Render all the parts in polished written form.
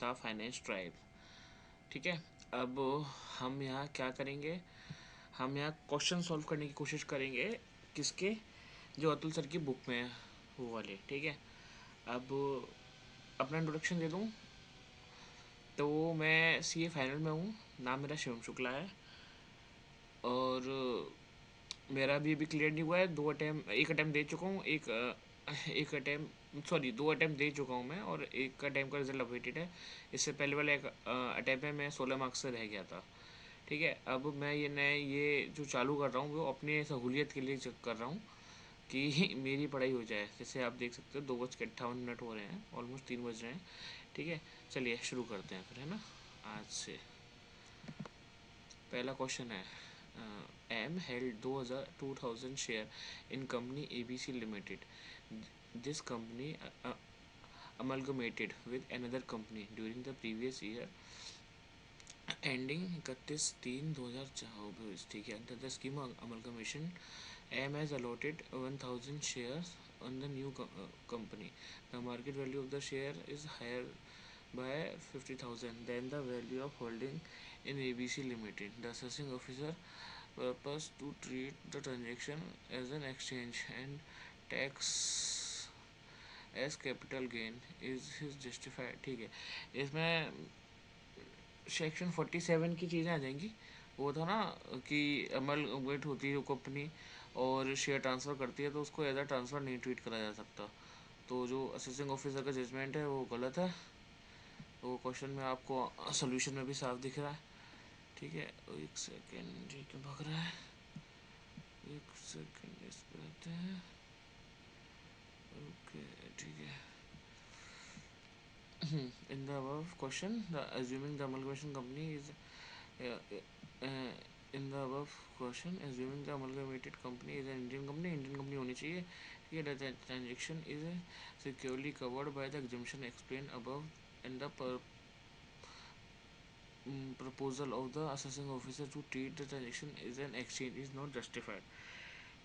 The finance tribe. ठीक है, अब हम यहाँ क्या करेंगे, हम यहाँ क्वेश्चन सॉल्व करने की कोशिश करेंगे, किसके, जो अतुल सर की बुक में है वो वाले। ठीक है, अब अपना इंट्रोडक्शन दे दूँ तो मैं सीए फाइनल में हूँ, नाम मेरा शिवम शुक्ला है, और मेरा अभी क्लियर नहीं हुआ है। एक अटैम्प्ट दे चुका हूँ, एक अटैम्प्ट सॉरी 2 अटैम्प्ट दे चुका हूँ मैं, और एक अटैम्प्ट का रिजल्ट अवेटेड है। इससे पहले वाले एक अटैम्प्ट में मैं 16 मार्क्स से रह गया था। ठीक है, अब मैं ये जो चालू कर रहा हूँ वो अपने सहूलियत के लिए कर रहा हूँ कि मेरी पढ़ाई हो जाए। जैसे आप देख सकते हो 2:58 हो रहे हैं, ऑलमोस्ट 3 बज रहे हैं। ठीक है, चलिए शुरू करते हैं फिर, है ना। आज से पहला क्वेश्चन है, M held 2000 share in company ABC limited. This company amalgamated with another company during the previous year ending 31/3/2024. ठीक है, under the scheme of amalgamation M has allotted 1000 shares on the new company. The market value of the share is higher by 50,000 than the value of holding in ABC Limited. The assessing officer purpose to treat the transaction as an exchange and tax as capital gain is his justified। ठीक है, इसमें section 47 की चीज़ें आ जाएंगी। वो था ना कि अमल वेट होती है कंपनी और शेयर ट्रांसफ़र करती है, तो उसको एज अ ट्रांसफ़र नहीं ट्रीट करा जा सकता। तो जो असेसिंग ऑफिसर का जजमेंट है वो गलत है। वो क्वेश्चन में आपको सोल्यूशन में भी साफ दिख रहा है। ठीक है, एक सेकेंड, ये क्यों भाग रहा है, एक सेकेंड इस पर आते हैं। ओके ठीक है, in the above question, assuming the amalgamation company is in the above question, assuming the amalgamated company is an Indian company होनी चाहिए। The transaction is securely covered by the exemption explained above, and the proposal of the assessing officer to treat the transaction as an exchange is not justified।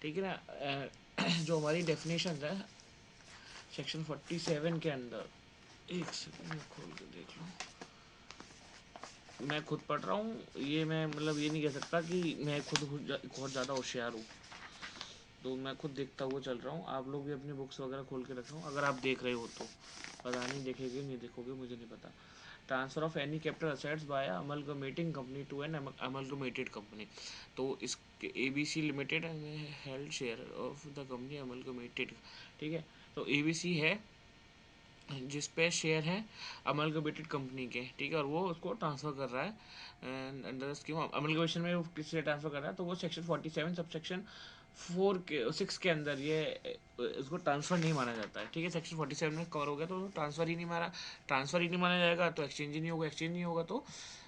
ठीक है ना। जो हमारी definition है section 47 के अंदर, एक सेकंड खोल के देख लो, मैं खुद पढ़ रहा हूँ, ये मैं मतलब ये नहीं कह सकता कि मैं खुद बहुत ज़्यादा होशियार हूँ, तो मैं खुद देखता हुआ चल रहा हूँ। आप लोग भी अपनी बुक्स वगैरह खोल के रखो अगर आप देख रहे हो तो, पता नहीं देखेंगे नहीं देखोगे मुझे नहीं पता। Transfer of any capital assets by amalgamating company to an amalgamated company. तो इस ABC limited held share of the company amalgamated. ठीक है, तो ABC है जिस पे शेयर है अमलगमेटेड कंपनी के। ठीक है, और वो उसको ट्रांसफ़र कर रहा है अंडर स्कीम अमलगमेशन में, वो किससे ट्रांसफ़र कर रहा है, तो वो सेक्शन 47 सब सेक्शन 6 के अंदर ये उसको ट्रांसफ़र नहीं माना जाता है। ठीक है, सेक्शन 47 में कवर हो गया तो ट्रांसफ़र ही नहीं माना, ट्रांसफ़र ही नहीं माना जाएगा तो एक्सचेंज ही नहीं होगा, एक्सचेंज नहीं होगा तो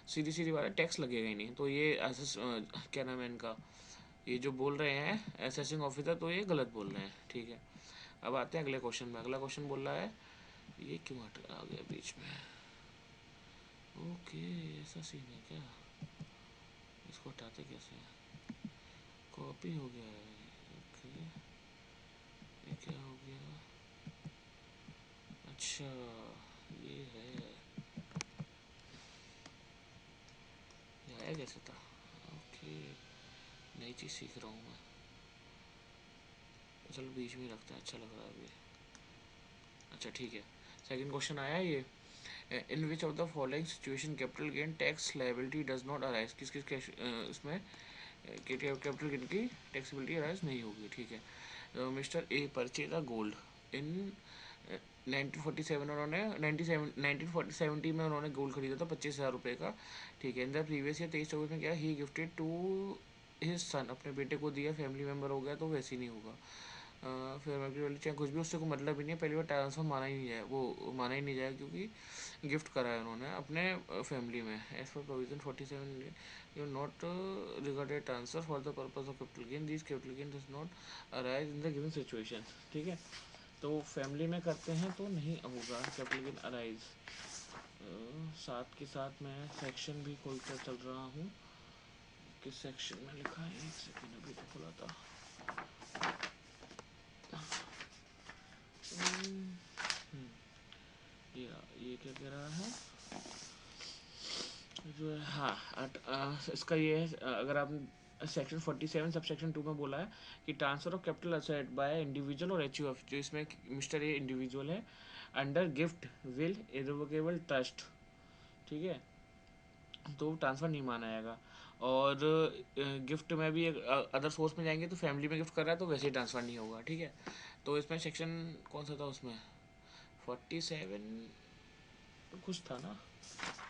सीधी सीधी बात है टैक्स लगेगा ही नहीं। तो ये क्या नाम है इनका, ये जो बोल रहे हैं असेसिंग ऑफिसर, तो ये गलत बोल रहे हैं। ठीक है, अब आते हैं अगले क्वेश्चन में। अगला क्वेश्चन बोल रहा है, ये क्यों हट आ गया बीच में, ओके ऐसा सीन है क्या, इसको हटाते कैसे हैं, कॉपी हो गया है। ओके, ये क्या हो गया, अच्छा ये है, ये आया कैसे था। ओके, नई चीज़ सीख रहा हूँ मैं, चलो बीच में रखते हैं, अच्छा लग रहा है अभी। अच्छा ठीक है, सेकंड क्वेश्चन आया ये, in which of the following situation capital gain tax liability does not arise. किस किस इसमें कैपिटल गेन की टैक्सेबिलिटी अराइज नहीं होगी। ठीक है, mister A purchase a gold in 1947, उन्होंने 1970 में उन्होंने गोल्ड खरीदा था 25,000 रुपये का। ठीक है, इन द प्रीवियस ईयर 23-24 में क्या, ही गिफ्टेड टू हिज सन, अपने बेटे को दिया, फैमिली मेम्बर हो गया तो वैसे ही नहीं होगा। फिर मार्केट वैल्यू चाहे कुछ भी, उससे कोई मतलब ही नहीं है, पहली बार ट्रांसफर माना ही नहीं जाए, वो माना ही नहीं जाएगा क्योंकि गिफ्ट करा है उन्होंने अपने फैमिली में। As for provision 47 you not regarded transfer for the purpose of capital gain, this capital gain does not arise in the given situation. ठीक है, तो फैमिली में करते हैं तो नहीं होगा कैपिटल गेन अराइज। साथ के साथ मैं सेक्शन भी खोल कर चल रहा हूँ, किस सेक्शन में लिखा है, एक सेकेंड अभी तो खुला था। ये क्या कह रहा है, जो है हाँ इसका ये है अगर आप सेक्शन 47 सब सेक्शन 2 में बोला है कि transfer of capital asset by individual और एचयूएफ, जो इसमें मिस्टर ए इंडिविजुअल है under gift will irrevocable trust, ठीक है, तो ट्रांसफ़र नहीं माना जाएगा। और गिफ्ट में भी अदर सोर्स में जाएंगे तो फैमिली में गिफ्ट कर रहा है तो वैसे ही ट्रांसफ़र नहीं होगा, ठीक है। तो इसमें सेक्शन कौन सा था उसमें 47 कुछ था ना,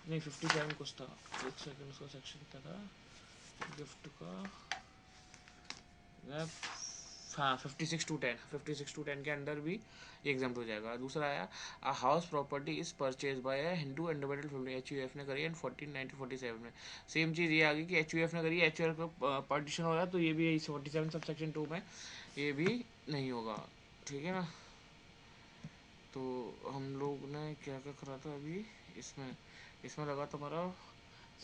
नहीं 57 कुछ था, एक सेकंड, उसका सेक्शन क्या था गिफ्ट का, हाँ 56 to 10, 56 to 10 के अंडर भी एग्जाम हो जाएगा। दूसरा आया a house property is purchase by a Hindu individual family, H U F ने करी एंड 1447 में। सेम चीज़ ये आ गई कि एच यू एफ ने करी, एच यू एफ का पार्टीशन हो रहा है तो ये भी यही 47 सब सेक्शन 2 में ये भी नहीं होगा, ठीक है ना। तो हम लोग ने क्या क्या करा था अभी इसमें, इसमें लगा तुम्हारा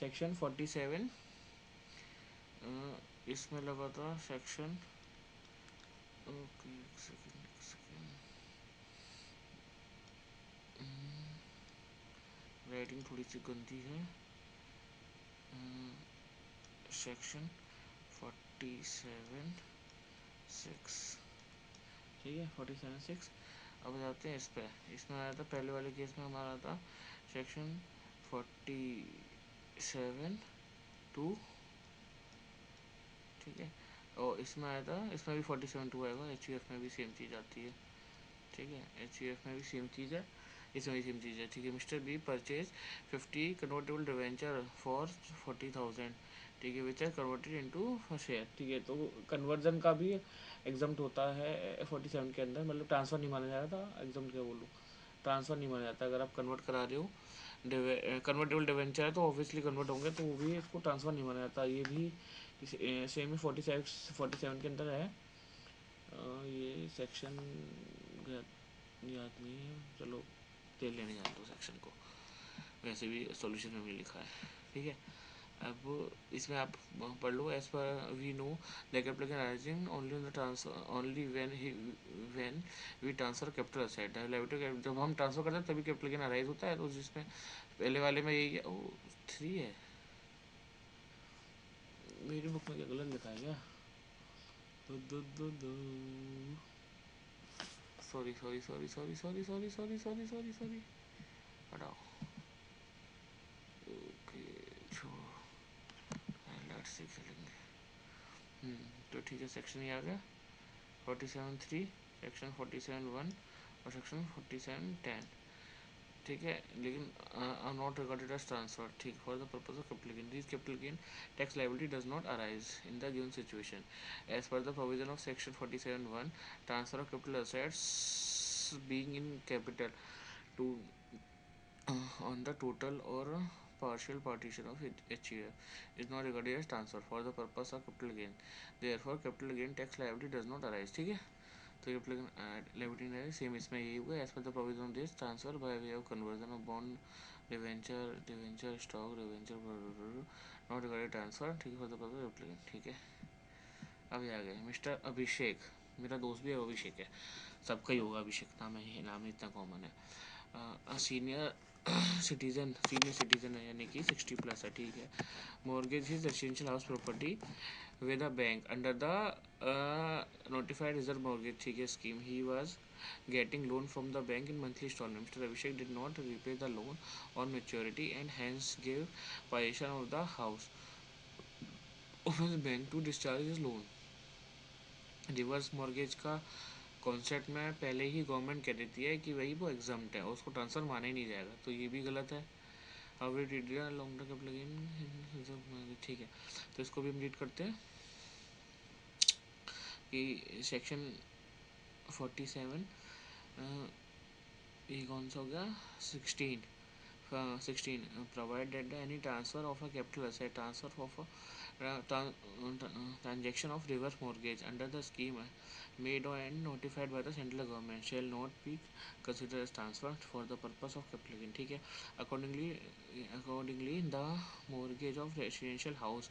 सेक्शन 47, इसमें लगा था सेक्शन, ओके एक सेकेंड एक सेकेंड, राइटिंग थोड़ी सी गंदी है, सेक्शन 47(6), ठीक है 47(6). अब जाते हैं इस पे, इसमें आया था पहले वाले केस में हमारा था सेक्शन 47(2), ठीक है, और इसमें आया था, इसमें भी 47(2) आएगा, एच यू एफ में भी सेम चीज़ आती है, ठीक है, एच यू एफ में भी सेम चीज़ है, इसमें भी सेम चीज़ है, ठीक है। Mister B purchase 50 convertible debenture for 40,000, ठीक है, which are converted into share, ठीक है। तो कन्वर्जन का भी एग्जाम्प्ट होता है 47 के अंदर, मतलब ट्रांसफ़र नहीं माना जाता, एग्जाम्प्ट क्या बोलूँ, ट्रांसफ़र नहीं माना जाता। अगर आप कन्वर्ट करा रहे हो कन्वर्टेबल डिवेंचर है तो ऑब्वियसली कन्वर्ट होंगे, तो वो भी इसको ट्रांसफ़र नहीं माना जाता। ये भी सेम ही 47 के अंदर है। ये सेक्शन याद नहीं है, चलो तेल लेने जानते हो सेक्शन को, वैसे भी सॉल्यूशन में भी लिखा है, ठीक है। अब इसमें आप पढ़ लो, as per we know the capital gain arising only in the transfer only when we transfer capital asset, जब हम ट्रांसफर करते हैं तभी कैपिटल कैन अराइज होता है। तो जिसमें पहले वाले में यही है, ओ 3 है, मेरी बुक में क्या गलत लिखा है क्या, sorry sorry sorry sorry sorry sorry sorry sorry sorry sorry, हटाओ, ओके छोड़ो, हाईलाइट से खेलेंगे। तो ठीक है, सेक्शन ये आ गया 47(3), सेक्शन 47(1) और सेक्शन 47(10), ठीक है। लेकिन are not regarded as transfer, ठीक, for the purpose of capital gain, this capital gain tax liability does not arise in the given situation as per the provision of section 47(1), transfer of capital assets being in capital to on the total or partial partition of HUF is not regarded as transfer for the purpose of capital gain. Therefore, capital gain tax liability does not arise, ठीक है। तो capital gain liability नहीं, same इसमें यही हुआ, as per the provision of this transfer by way of conversion of bond debenture debenture stock debenture not regarded transfer, ठीक है, for the purpose of capital gain, ठीक है। अभी आ गए मिस्टर अभिषेक, मेरा दोस्त भी है अभिषेक है, सबका ही होगा अभिषेक, नाम है, नाम ही इतना कॉमन है। सीनियर सिटीजन है, यानी कि 60+ है, ठीक है। Mortgage is residential house property with a bank under the notified reserve mortgage, ठीक है, scheme. He was getting loan from the bank in monthly installment. Mr. Abhishek did not repay the loan on maturity and hence gave possession of the house of his bank to discharge his loan. Reverse mortgage का concept में पहले ही government कह देती है कि वही वो exempt है, उसको ट्रांसफर माना ही नहीं जाएगा, तो ये भी गलत है। How we read long term capital gain, ठीक है। तो इसको भी हम रीड करते हैं कि सेक्शन 47, ये कौन सा हो गया 16 provide that any transfer of a capital asset transfer of transaction of reverse mortgage under the scheme made and notified by the central government shall not be considered as transfer for the purpose of capital gain, ठीक है। Accordingly the mortgage of residential house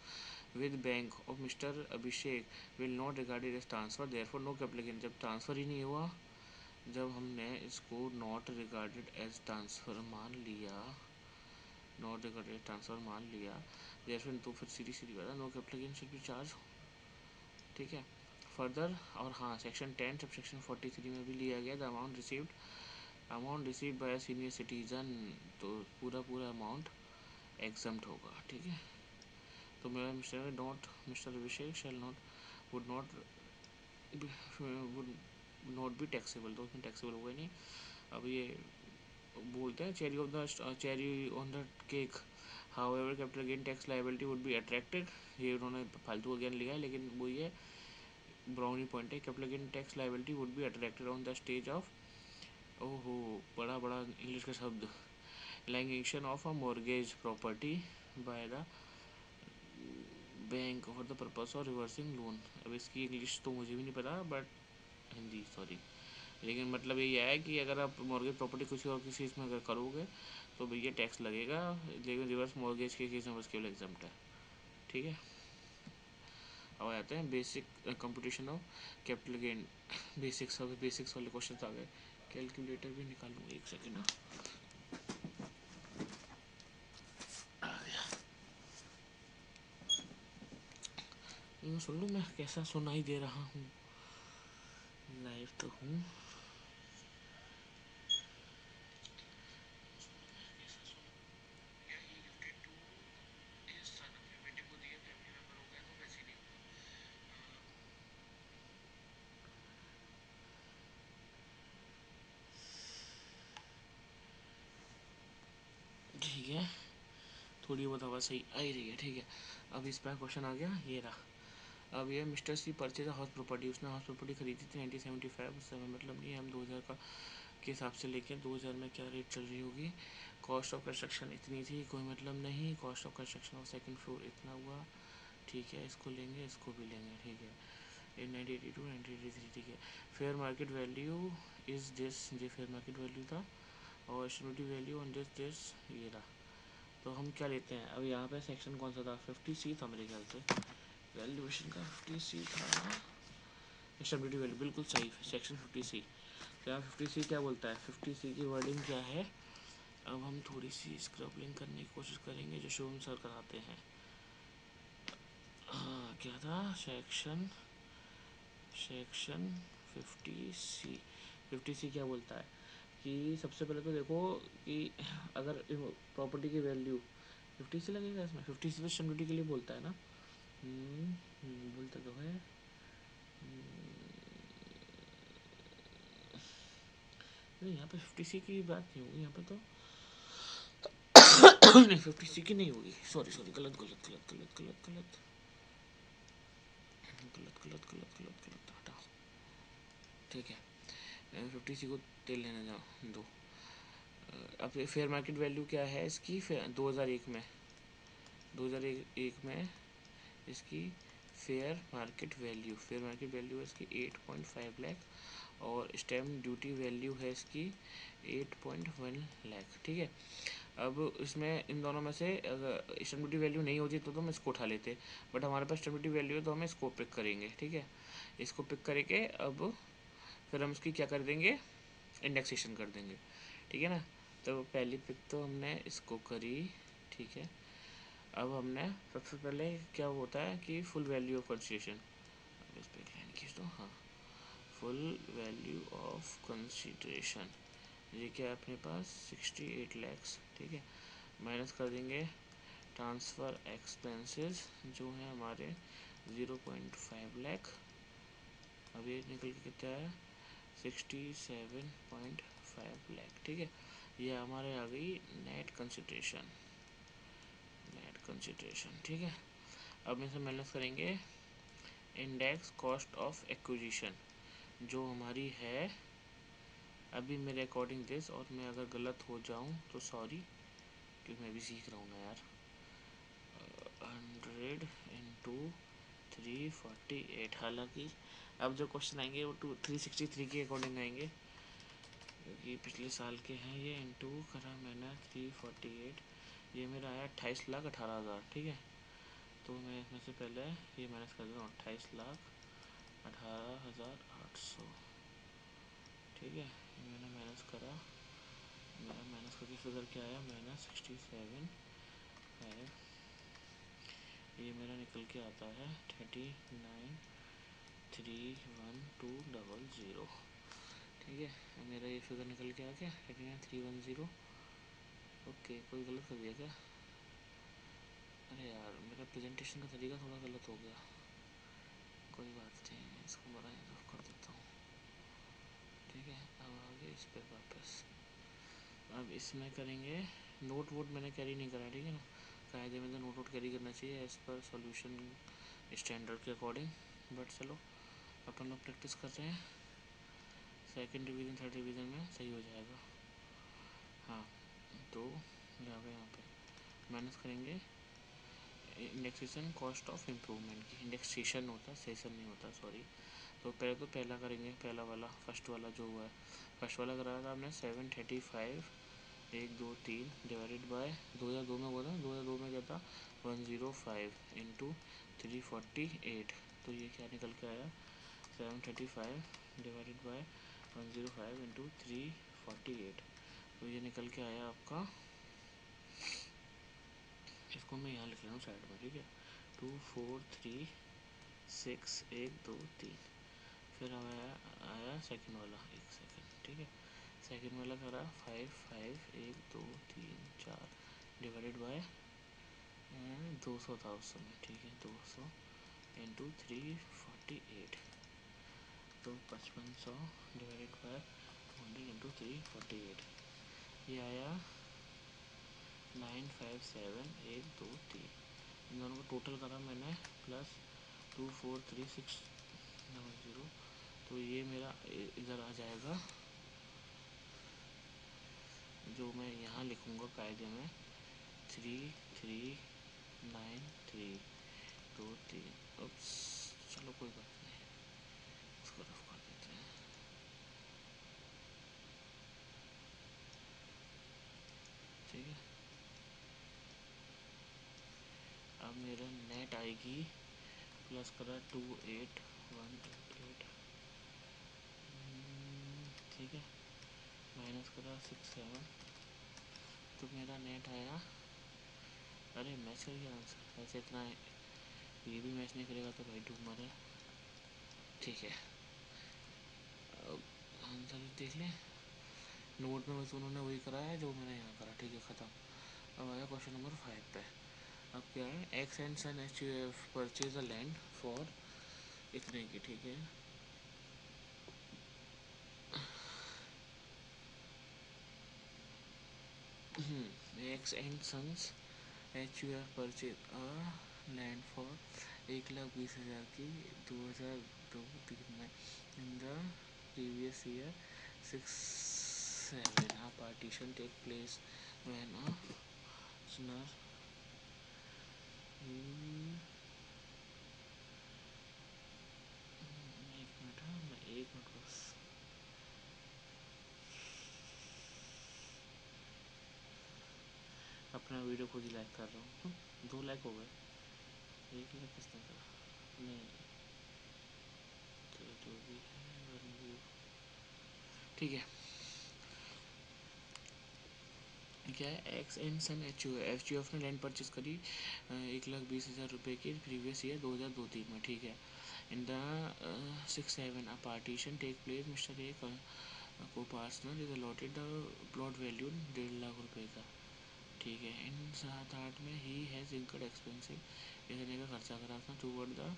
with bank of Mr. Abhishek will not regarded as transfer, therefore no capital gain। जब transfer ही नहीं हुआ, जब हमने इसको not regarded as transfer मान लिया, नॉट द करेक्ट ट्रांसफर मान लिया, देयर फिर तो फिर सीधी सीधी बात है, no capital gain should be charge, ठीक है। फर्दर और हाँ सेक्शन 10 सब सेक्शन 43 में भी लिया गया, the amount received by senior citizen, तो पूरा पूरा अमाउंट एग्जम्प्ट होगा, ठीक है। तो मेरा mister not mister Abhishek shall not would not be taxable, तो उसमें टैक्सेबल होगा नहीं। अब ये बोलते हैं cherry on the cake, however capital gain tax liability would be attracted, ये उन्होंने फालतू का ज्ञान लिया है, लेकिन वो ये ब्राउनी पॉइंट है, capital gain tax liability would be attracted on the stage of, ओहो बड़ा बड़ा इंग्लिश का शब्द, लैंगिंगेशन of a mortgage property by the bank for the purpose of reversing loan. अब इसकी इंग्लिश तो मुझे भी नहीं पता, बट हिंदी सॉरी, लेकिन मतलब ये है कि अगर आप मॉर्गेज प्रॉपर्टी कुछ और किसी इसमें अगर करोगे तो भैया टैक्स लगेगा, लेकिन रिवर्स मॉर्गेज के केस में बस केवल एग्जाम्प्ट है, ठीक है। अब आते हैं basic computation of capital gain, basics वाले क्वेश्चन आ गए, कैलकुलेटर भी निकालूँ एक सेकेंड ना, सुन लूँ मैं कैसा सुनाई दे रहा हूँ, लाइव तो हूँ। ठीक है, थोड़ी बहुत आवाज़ सही आ ही रही है, ठीक है। अब इस पर क्वेश्चन आ गया, ये रहा। अब ये Mister C purchase house property, उसने हाउस प्रॉपर्टी खरीदी थी 1975, उस समय मतलब नहीं है, हम 2000 का के हिसाब से लेके 2000 में क्या रेट चल रही होगी। कॉस्ट ऑफ कंस्ट्रक्शन इतनी थी, कोई मतलब नहीं, cost of construction of second floor इतना हुआ, ठीक है, इसको लेंगे इसको भी लेंगे, ठीक है। इन 1982 1983, ठीक है। Fair market value is this, ये फेयर मार्केट वैल्यू था, और एस्टिमेटेड वैल्यू ऑन दिस ये रहा। तो हम क्या लेते हैं, अब यहाँ पे सेक्शन कौन सा था, 50C था मेरे ख्याल से, वैल्यूएशन का 50C था, एस्टिमेटेड वैल्यू बिल्कुल सही, सेक्शन 50C। तो यहाँ 50C क्या बोलता है, 50C की वर्डिंग क्या है, अब हम थोड़ी सी स्क्रबलिंग करने की कोशिश करेंगे जो शुभम सर कराते हैं। हाँ क्या था, सेक्शन सेक्शन 50C, 50C क्या बोलता है कि सबसे पहले तो देखो कि अगर प्रॉपर्टी की वैल्यू 50C लगेगा, इसमें 50C तो स्टैम्प के लिए बोलता है ना, बोलता तो है, नहीं यहाँ पे 50C की बात नहीं होगी, यहाँ पे तो नहीं 50C की नहीं होगी, सॉरी सॉरी, गलत गलत गलत गलत गलत गलत गलत गलत गलत गलत गलत हटाओ, ठीक है। 50C को तेल लेने जाओ दो। अब फेयर मार्केट वैल्यू क्या है इसकी, 2001 में इसकी फेयर मार्केट वैल्यू है इसकी 8.5 लाख, और स्टैम्प ड्यूटी वैल्यू है इसकी 8.1 लाख, ठीक है। अब इसमें इन दोनों में से अगर स्टैम्प ड्यूटी वैल्यू नहीं होती तो हम इसको उठा लेते, बट हमारे पास स्टैम्प ड्यूटी वैल्यू है तो हम इसको पिक करेंगे, ठीक है। इसको पिक करके अब फिर हम इसकी क्या कर देंगे, इंडेक्सेशन कर देंगे, ठीक है ना। तो पहली पिक तो हमने इसको करी, ठीक है। अब हमने सबसे पहले क्या होता है कि फुल वैल्यू ऑफ कंसिडरेशन, अब इस पर एक लाइन खींच दो, हाँ, फुल वैल्यू ऑफ कंसिडरेशन, ये क्या है अपने पास 68 लैक्स, ठीक है। माइनस कर देंगे ट्रांसफ़र एक्सपेंसेस जो है हमारे 0.5 लाख, अब ये निकल के कितना है 67.5 लाख, ठीक है। ये हमारे आ गई नेट कंसिडरेशन, ठीक है। अब इनसे माइनस करेंगे इंडेक्स कॉस्ट ऑफ एक्विजिशन जो हमारी है अभी मेरे अकॉर्डिंग दिस, और मैं अगर गलत हो जाऊँ तो सॉरी, क्योंकि मैं भी सीख रहा हूँ ना यार। 100 × 348, हालांकि अब जो क्वेश्चन आएंगे वो 363 के अकॉर्डिंग आएंगे, क्योंकि पिछले साल के हैं ये, इंटू करा मैंने 348, ये मेरा आया 28,18,000, ठीक है। तो मैं इसमें से पहले ये माइनस कर देता हूँ 28,18,800, ठीक है। ये मैंने माइनस करा, मेरा माइनस करके फिगर क्या आया, -67 फाइव, ये मेरा निकल के आता है 39,31200। ठीक है, मेरा ये फिगर निकल के आ गया 39,310। ओके, कोई गलत कर दिया क्या? अरे यार, मेरा प्रेजेंटेशन का तरीका थोड़ा गलत हो गया। कोई बात नहीं, इसको बड़ा ऑफ कर देता हूँ। ठीक है, अब आगे इस पर वापस। अब इसमें करेंगे नोट वोट, मैंने कैरी नहीं करा, ठीक है ना। कायदे में तो नोट वोट कैरी करना चाहिए एज़ पर सॉल्यूशन स्टैंडर्ड के अकॉर्डिंग। बट चलो, अपन लोग प्रैक्टिस कर रहे हैं, सेकंड रिवीजन थर्ड रिवीजन में सही हो जाएगा। हाँ, तो यहाँ पे माइनस करेंगे इंडेक्सेशन कॉस्ट ऑफ इम्प्रूवमेंट की। इंडेक्सेशन होता है, सेशन नहीं होता, सॉरी। तो पहले तो पहला करेंगे, पहला वाला फर्स्ट वाला जो हुआ है, फर्स्ट वाला कराया था आपने 735 123 डिवाइडेड बाय 2002 में हुआ था, 2002 में क्या था 105 इंटू 348। तो ये क्या निकल के आया 735 डिवाइडेड बाय 105 इंटू 348। तो ये निकल के आया आपका, इसको मैं यहाँ लिख रहा हूँ साइड में, ठीक है, 2436 123। फिर आया सेकंड वाला, एक सेकंड, ठीक है, सेकंड वाला करा 55 1 2 3 4 डिवाइडेड बाय 200 था उस समय, ठीक है, 200 इंटू 348। तो 5500 डिवाइडेड बाय 200 इंटू 348, ये आया 957 1 2 3। इन दोनों को टोटल करा मैंने, प्लस 243600। तो ये मेरा इधर आ जाएगा, जो मैं यहाँ लिखूँगा कायदे में 3393 उप्स, चलो कोई बात नहीं, इसको रफ कर देते हैं। ठीक है, अब मेरा नेट आएगी प्लस करा 28188, ठीक है, माइनस करा 67। तो मेरा नेट आया, अरे मैच कर गया आंसर, ऐसे इतना ये भी मैच नहीं करेगा तो भाई डूमर है। ठीक है, अब आंसर देख लें, नोट में बस उन्होंने वही कराया है जो मैंने यहाँ करा, ठीक है, ख़त्म। अब आया क्वेश्चन नंबर 5 पे। अब क्या है, X and son H U F purchase a land for इतने की, ठीक है, X and sons H U F purchase a land for 1,20,000 की 2002-03 में। In the previous year 6-7 a partition take place when a sinner एक minute, हाँ मैं एक मिनट बस, अपना वीडियो खुद ही लाइक कर रहा हूँ। 2 लाइक हो गए, 1 लाइक किसने करा, नहीं, तो जो भी है वन व्यू, ठीक है। क्या है, X and son H U F ने लैंड परचेज करी 1,20,000 रुपये की प्रीवियस ईयर 2002-03 में, ठीक है। In the 6-7 a partition take place, mister A को पार्सनर is allotted the plot value 1.5 lakh रुपये का, ठीक है। इन 7-8 में ही हैज़ इंकर्ड एक्सपेंसिव, इतने का खर्चा करा था toward the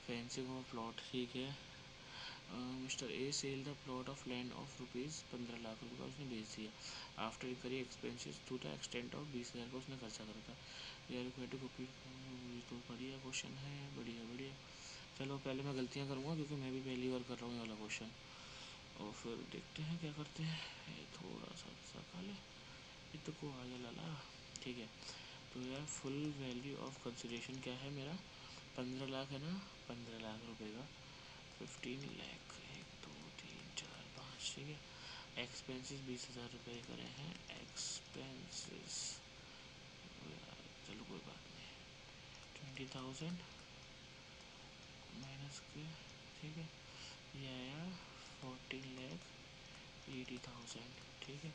fencing of plot, ठीक है। Mister A sale the plot of land of ₹15 lakh का उसने बेच दिया। After incurring expenses to the extent of 20,000 का उसने खर्चा करा था। यार कॉपी, तो बढ़िया क्वेश्चन है, बढ़िया बढ़िया। चलो पहले मैं गलतियाँ करूँगा क्योंकि मैं भी पहली बार कर रहा हूँ ये वाला क्वेश्चन, और फिर देखते हैं क्या करते हैं। ये थोड़ा सा खा ले, ये तो को आ जा लाला, ठीक है। तो यार फुल वैल्यू ऑफ कंसिडरेशन क्या है मेरा, 15 लाख है ना, 15 लाख रुपए का 15 लाख, 1 2 3 4 5, ठीक है। एक्सपेंसेस 20,000 रुपये करे हैं, एक्सपेंसेस, चलो कोई बात नहीं, 20,000 माइनस के, ठीक है, ये आया 14,80,000, ठीक है।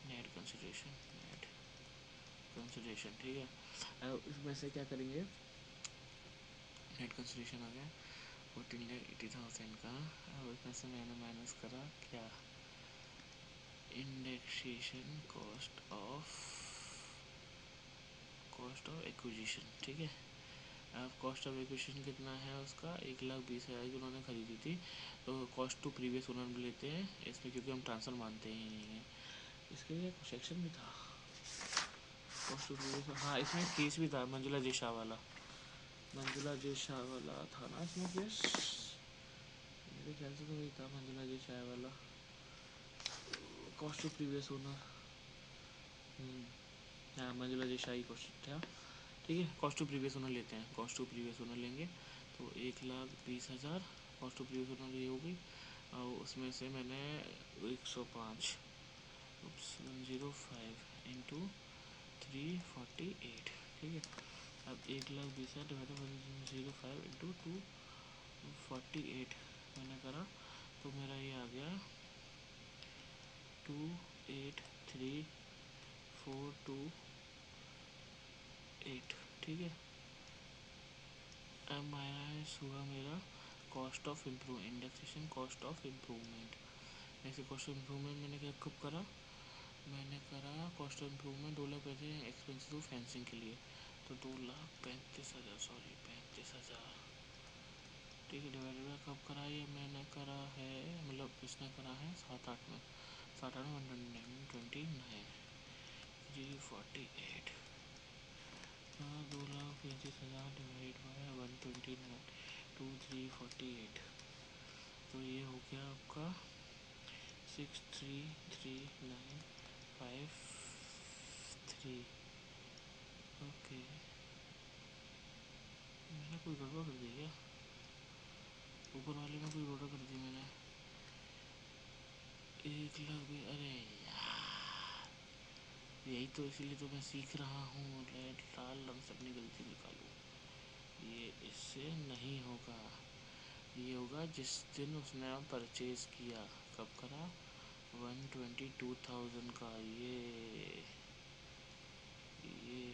नेट कंसिडरेशन, नेट कंसिडरेशन, ठीक है। अब इसमें से क्या करेंगे, नेट कंसिडरेशन आ गया 14,80,000 का। अब इसमें से मैंने माइनस करा क्या, इंडेक्सेशन कॉस्ट ऑफ एक्विजिशन, ठीक है। अब कॉस्ट ऑफ एक्विजिशन कितना है उसका, 1,20,000 की उन्होंने खरीदी थी, तो कॉस्ट टू प्रीवियस ओनर में लेते हैं इसमें, क्योंकि हम ट्रांसफ़र मानते ही नहीं हैं। इसके लिए कुछ सेक्शन भी था कॉस्ट टू प्रीवियस, हाँ इसमें केस भी था मंजुला जे शाह वाला, मंजुला जे शाह वाला था ना इसमें केस, मेरे ख्याल से तो वही था मंजुला जे शाह वाला, कॉस्ट टू प्रीवियस ओनर। हाँ मंजुला जे शाह ही क्वेश्चन था, ठीक है। कॉस्ट टू प्रीवियस ओनर लेते हैं, कॉस्ट टू प्रीवियस ओनर लेंगे तो 1,20,000 कॉस्ट टू प्रीवियस ओनर ये हो गई। और उसमें से मैंने 105 105 इंटू 348, ठीक है। अब 1,20,000 डिवाइड बाई 105 इंटू 248 मैंने करा, तो मेरा ये आ गया 283,428, ठीक है। अब माइनस हुआ मेरा cost of improve indexation cost of improvement. ऐसे कॉस्ट ऑफ इम्प्रूवमेंट मैंने क्या कब करा, मैंने करा कॉस्ट ऑफ इम्प्रूवमेंट 2 लाख पैसे एक्सपेंसिव फेंसिंग के लिए, तो 2,35,000 सॉरी 35,000, ठीक है। डिवाइडेड बाय कब करा, ये मैंने करा है, मतलब इसने करा है 7-8 में, 7-8 में 129 348, 2,35,000 डिवाइड बाय 129 348, तो ये हो गया आपका 633,953। ओके, मैंने कोई गड़बड़ कर दी क्या, ऊपर वाले में कोई गड़बड़ कर दी मैंने, 1,00,000 भी, अरे यार यही तो, इसीलिए तो मैं सीख रहा हूँ लाल रंग से अपनी गलती निकालूँ। ये इससे नहीं होगा, ये होगा जिस दिन उसने परचेज़ किया, कब करा 122,000 का, ये है,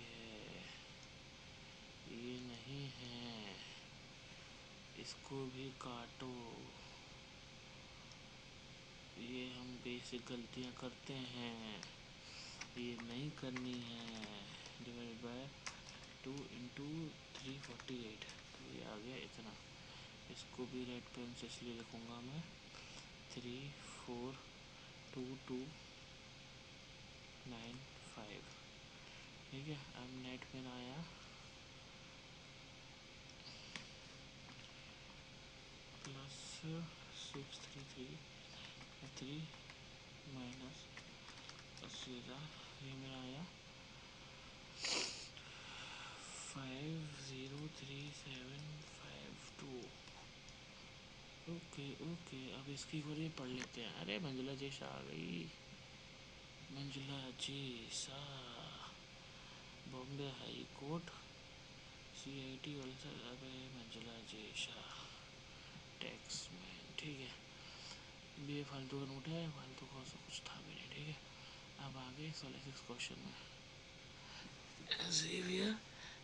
ये नहीं है, इसको भी काटो, ये हम बेसिक गलतियाँ करते हैं, ये नहीं करनी है। डिवाइड बाय 2 इंटू 348, तो ये आ गया इतना, इसको भी रेड पेन से इसलिए लिखूँगा मैं 342295, ठीक है। अब नेट में आया +633 माइनस 80,000, ये मेरा आया 503752। ओके ओके, अब इसकी खोलिए पढ़ लेते हैं। अरे मंजुला जी शाह आ गई, Manjula ji Shah, Bombay high court CIT वलसर, अबे मंजुला जी शाह टैक्स मैन, ठीक है। ये फालतू का नोट है, फालतू का कुछ था भी नहीं, ठीक है। अब आगे 6 क्वेश्चन में, Xavier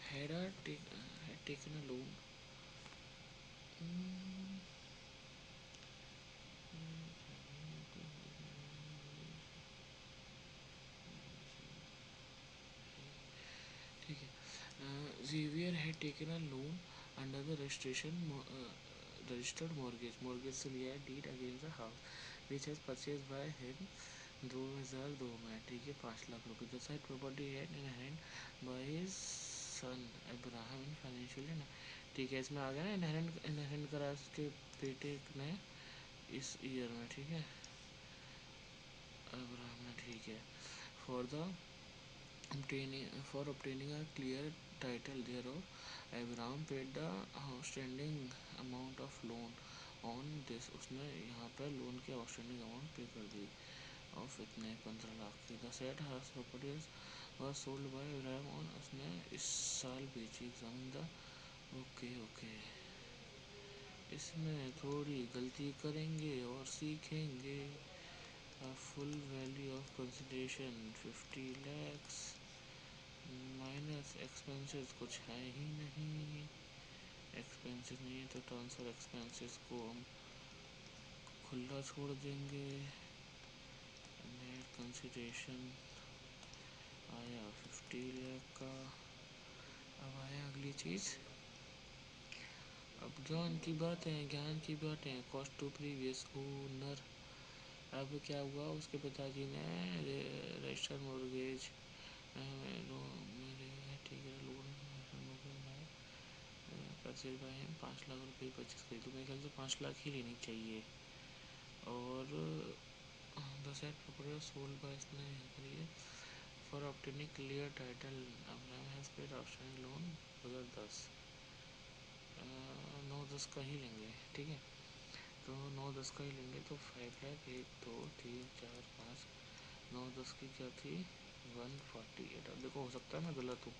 had taken a loan. ठीक है, Xavier had taken a loan under the registered mortgage से लिया है deed against the house which has purchased by him 2002 में, ठीक है, 5 लाख रुपये। The said property had inherited by his son Abraham in financially, ठीक है। इसमें आ गया ना इनहेरेंट करा उसके बेटे ने इस ईयर में, ठीक है, अब्राहम ने, ठीक है। For the obtaining a clear title thereof, Abraham paid the outstanding amount of loan on this, उसने यहाँ पे लोन की आउटस्टैंडिंग अमाउंट पे कर दी ऑफ इतने 15 लाख की। The set house properties was sold by Abraham on, उसने इस साल बेची। एग्जामिन द, ओके ओके, इसमें थोड़ी गलती करेंगे और सीखेंगे। Full value of consideration 50 lakhs minus expenses कुछ है ही नहीं, एक्सपेंसेस नहीं है तो ट्रांसफ़र एक्सपेंसेस को हम खुला छोड़ देंगे। नेट कंसिडरेशन आया 50 लाख का। अब आया अगली चीज़, अब ज्ञान की बात है, ज्ञान की बात है। Cost to previous owner. अब क्या हुआ, उसके पिताजी ने रजिस्टर मॉर्गेज मेरे ठीक है loan purchase by him 5 lakh रुपये परचेज करी, तो मेरे ख्याल से 5 लाख ही लेनी चाहिए। और 10 सोल्ड बाय इसने करी है for obtaining clear title Abraham has paid outstanding loan 2010। 9-10 का ही लेंगे, ठीक है। तो 9-10 का ही लेंगे तो 5 लाख 1 2 3 4 5 9-10 की क्या थी 148। अब देखो हो सकता है मैं गलत हूँ,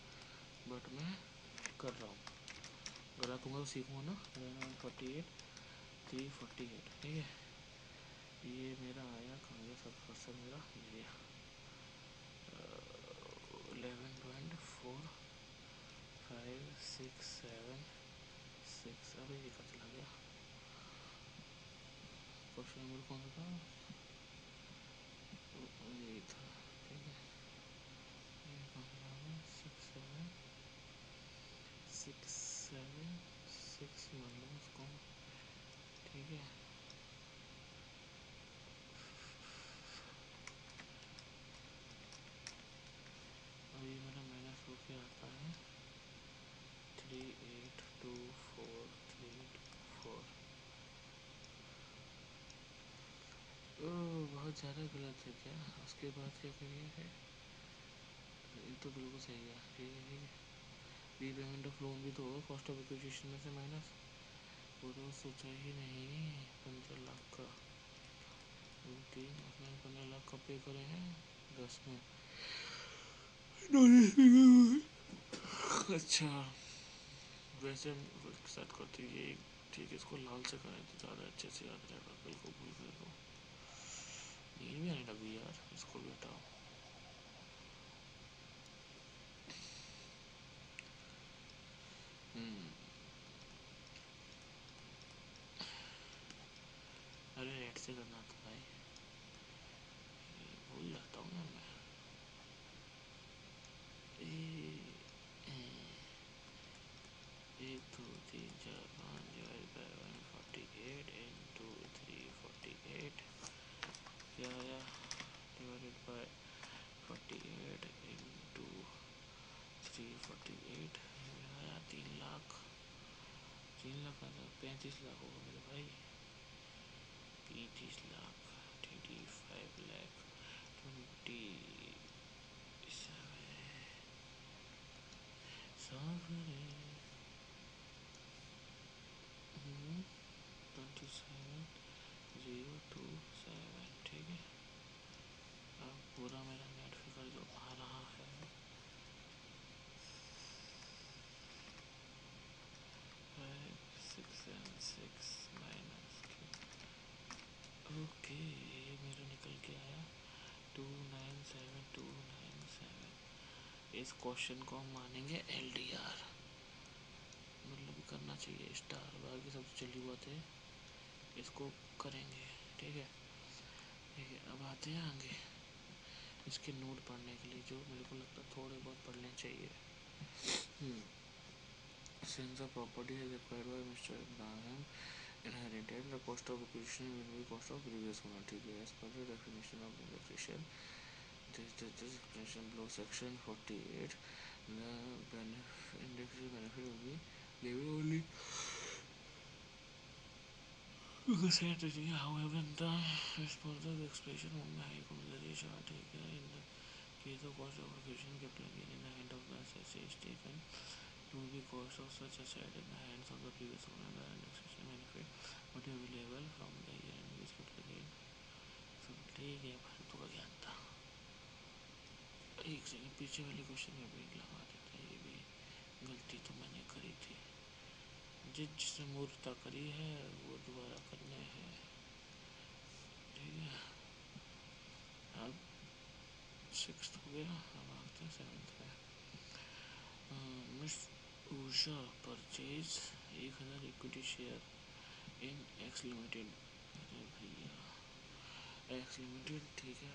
बट मैं कर रहा हूँ, गलत हूँ तो सीखूँगा ना। 148 348, ठीक है। ये मेरा आया कहाँ गया सब क्वेश्चन मेरा, ये 11.4567 अभी ये कहाँ चला गया। क्वेश्चन नंबर कौन सा था, यही था, ठीक है। ये कौन सा है 6766 मान लो उसको, ठीक है। और ये मेरा माइनस होके आता है 382434। बहुत ज़्यादा गलत है क्या, उसके बाद क्या करिए है, ये तो बिल्कुल सही है, ठीक है ठीक है। रीपेमेंट ऑफ लोन भी तो होगा कॉस्ट ऑफ एक्विजिशन में से माइनस, वो तो सोचा ही नहीं। 15 लाख का, 15 लाख का पे करे हैं 10 में। अच्छा वैसे सेट करती है ये, ठीक है। इसको लाल से करें तो ज़्यादा अच्छे से याद रहेगा, कल को भूल गए तो नींद भी आने लगी यार, इसको भी हटाओ। अरे रेड से करना था भाई, भूल जाता हूँ यार मैं। एक दो तीन चार 5 डिवाइड बाई 148 इंटू 348 क्या आया, डिवाइडेड बाई 48 इंटू 348 आया 3 लाख। 3 लाख आता 35 लाख होगा मेरे भाई, 35 लाख 25 लाख 27 ठीक है। अब पूरा मेरा नेट फिगर जो आ रहा है 5 6 6 माइनस ओके, ये मेरा निकल के आया 297 इस क्वेश्चन को हम मानेंगे LDR, मतलब करना चाहिए स्टार, बाकी सब चली बात है, इसको करेंगे, ठीक है ठीक है। अब आते हैं आगे इसके नोट पढ़ने के लिए, जो मेरे को लगता है थोड़े बहुत पढ़ने चाहिए। Since the property is acquired by Mr. Abraham inherited, the cost of acquisition will be cost of previous owner, ठीक है। As per the definition of acquisition, this definition below section 48, the benefit will be given only however the as per the expression of the high consideration, ठीक है। In the case of cost of acquisition, capital gain in the hand of the asset is taken to be cost of such asset in the hands of the previous owner, the indexation benefit what is available from the year in which capital gain, सब ठीक है। फालतू का ज्ञान था, एक second पीछे वाले क्वेश्चन में ब्रेक लगा देता है, ये भी गलती तो मैंने करी थी, जिसने मूर्खता करी है वो दोबारा करने हैं, ठीक है। अब 6th हो गया, अब आते हैं 7th में। Usha purchase 1000 equity share in X limited. अरे भैया एक्स लिमिटेड ठीक है।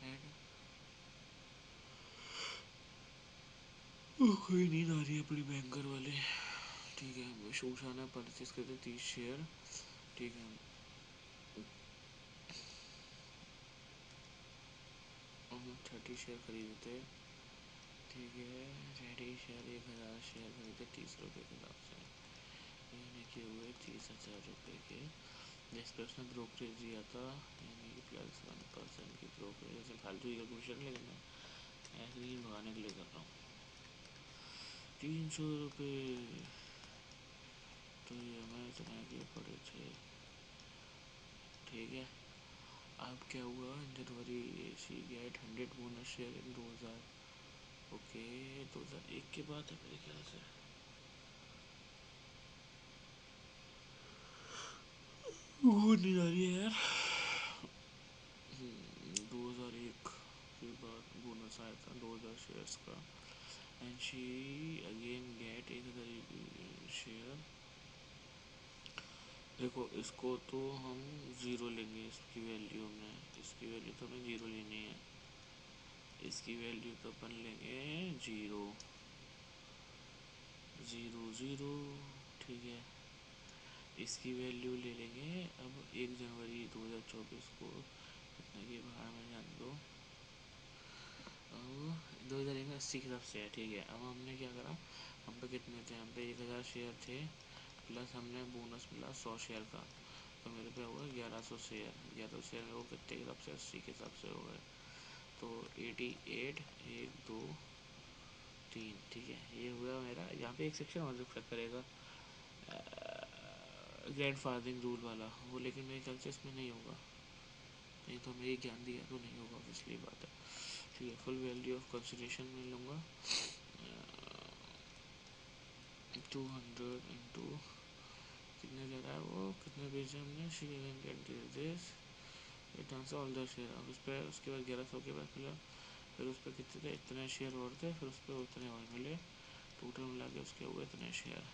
एंड कोई नींद आ रही है अपनी बैंकर वाले। ठीक है उषा ने परचेज करते 30 शेयर। ठीक है हम 30 शेयर खरीदते। ठीक है रेडी शेयर 1000 शेयर खरीदे 30 रुपये के हिसाब से। यानी कि हुए 30,000 रुपये के, जिस पे उसने ब्रोकरेज दिया था यानी कि +1% की ब्रोकरेज। जैसे फालतू की कैलकुलेशन, लेकिन मैं ऐसे ही भगाने के लिए कर रहा हूँ। 300 रुपये तो ये हमें इतना के पड़े थे। ठीक है अब क्या हुआ January C get 100 bonus share in 2000। Okay 2001 के बाद है मेरे ख्याल से। वो नहीं आ रही है यार। 2001 के बाद बोनस आया था 2000 शेयर्स का। And she again get 1000 share. देखो इसको तो हम ज़ीरो लेंगे, इसकी वैल्यू में, इसकी वैल्यू तो हमें ज़ीरो लेनी है। इसकी वैल्यू तो अपन लेंगे ज़ीरो ज़ीरो ज़ीरो। ठीक है इसकी वैल्यू ले लेंगे अब 1 जनवरी 2024 को। कितने की बाहर में जान दो। अब 2080 के हिसाब से है। ठीक है अब हमने क्या करा, हम पे कितने थे, हम पे 1000 शेयर थे, प्लस हमने बोनस मिला 100 शेयर का, तो मेरे पे हुआ 1100 शेयर। 1100 में वो कितने के हिसाब से, 80 के हिसाब से हो गए। तो 88 1 2 3। ठीक है ये हुआ मेरा। यहाँ पे एक सेक्शन और रिफ्लेक्ट करेगा ग्रैंड फादरिंग रूल वाला वो, लेकिन मेरे ख्याल से इसमें नहीं होगा। नहीं तो हमें ये ज्ञान दिया तो नहीं होगा, इसलिए बात है। ठीक है फुल वैल्यू ऑफ कंसिडरेशन में लूँगा 200 इंटू कितने ले रहा है वो, कितने बेचे हमने। She again get this returns all the share. अब उस पर उसके बाद 1100 के बाद मिला, फिर उस पर कितने थे, इतने शेयर और थे, फिर उस पर उतने और मिले, टोटल मिला के उसके हुए इतने शेयर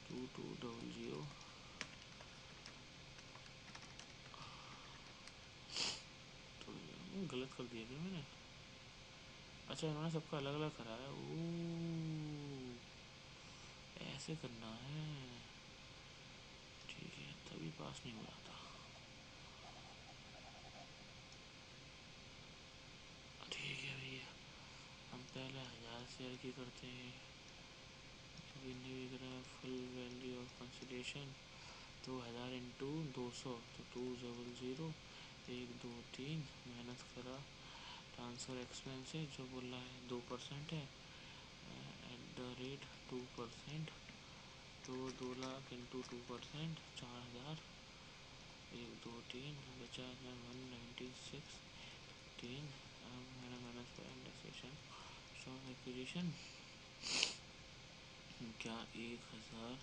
2200। तो गलत कर दिया क्या मैंने। अच्छा इन्होंने सबका अलग अलग करा है। ऐसे करना है। ठीक है तभी पास नहीं हो रहा था। ठीक है भैया हम पहले 1000 शेयर की करते हैं क्योंकि नहीं बिक रहा। फुल वैल्यू ऑफ कंसिडरेशन तो 1000 इंटू 200 तो 200 1 2 3 मेहनत करा। ट्रांसफ़र एक्सपेंसेस जो बोला है 2% है एट द रेट 2%। तो 2 लाख इंटू 2% 4000। 1 2 3 बचा 196 3। अब मेरा माइनस पर इंडेक्सेशन शॉप एक्विजिशन क्या 1000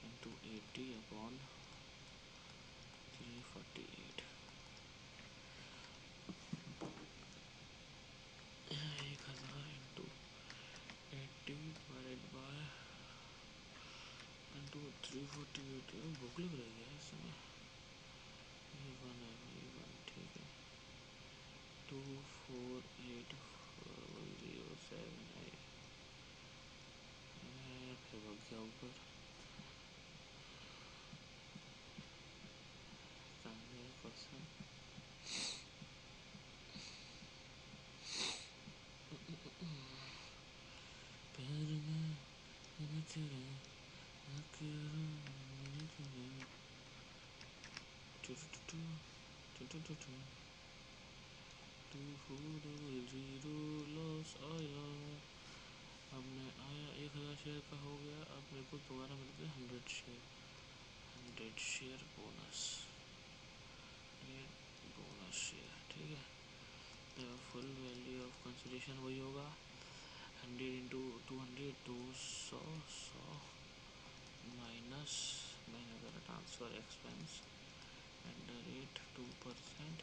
into 80/348। 1000 into 80 divided by into 348। भूख लग रही है इस समय। ये वन है भाई वन। ठीक है 248407 फिर भाग गया ऊपर। क्वेश्चन पैर में तेरे टू 400 लॉस आया। अब मैं आया 1000 शेयर का हो गया। अब मेरे को दोबारा मिलते हैं 100 share. 100 share bonus bonus share. ठीक है तो फुल वैल्यू ऑफ कंसिडरेशन वही होगा 100 इंटू 200 200 माइनस मैंने करा transfer expense eight the rate 2%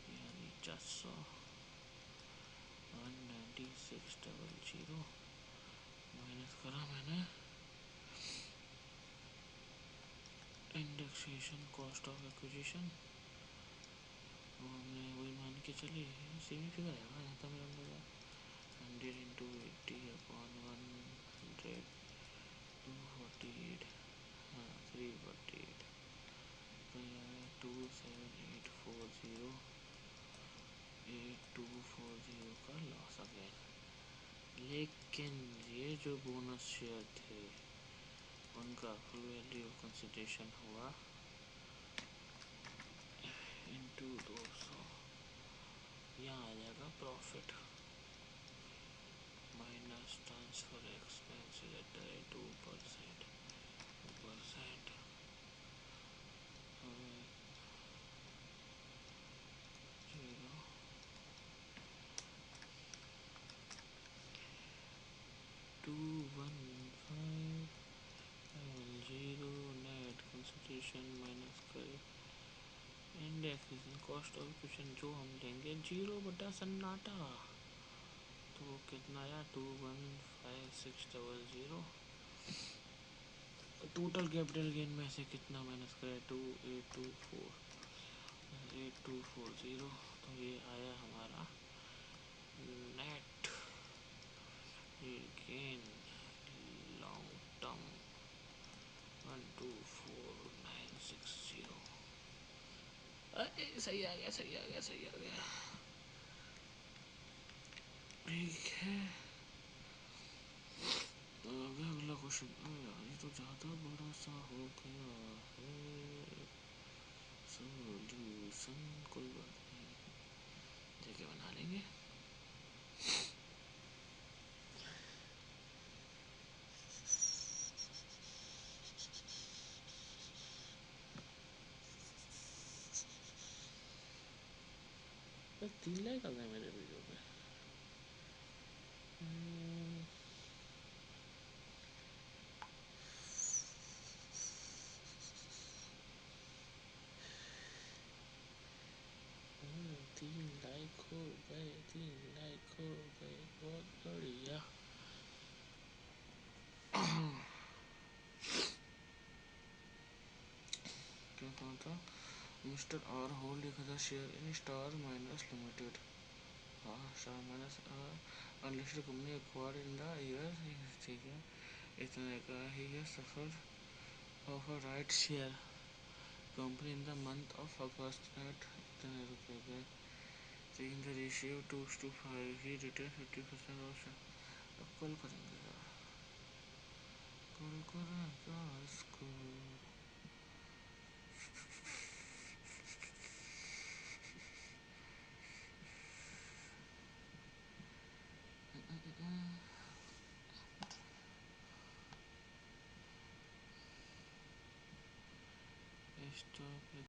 यानी 400 19600 माइनस करा टैक्सेशन कॉस्ट ऑफ एक्विजिशन वो हमने वही मान के चले, सेम ही फिगर आएगा यहाँ तक मेरा अंदाजा। 100 × 80/100, 248, हाँ 348, तो ये आया 27840 का लॉस अगेन। लेकिन ये जो बोनस शेयर थे उनका फुल वैल्यू ऑफ कंसिडरेशन हुआ इंटू 200, यहाँ आ जाएगा profit minus transfer expenses at the rate 2%, 2% 0, 215 0 net consideration minus करे and acquisition cost of acquisition जो हम लेंगे 0/सन्नाटा, तो कितना आया 215,600। टोटल कैपिटल गेन में से कितना माइनस करें 2840, तो ये आया हमारा नेट गेन लॉन्ग टर्म 124960। सही आ गया, सही आ गया, सही आ गया। ठीक है, अगला क्वेश्चन। ये तो ज़्यादा बड़ा सा हो गया है। सोल्यूशन कोई बात नहीं, देखे बना लेंगे। बस 3 लाख आ गए मेरे वीडियो पे। 3 लाख हो गए, 3 लाख हो गए, बहुत बढ़िया। क्या कहा था? Mister R hold 1000 share in star minus limited. हाँ, star minus unlisted company acquired in the year, ठीक है, इतने का ही है सफर of a right share company in the month of August at इतने रुपए पे, taking the ratio 2:5, he return 50% और अब कल करेंगे यार, कल करें क्या इसको? स्टॉक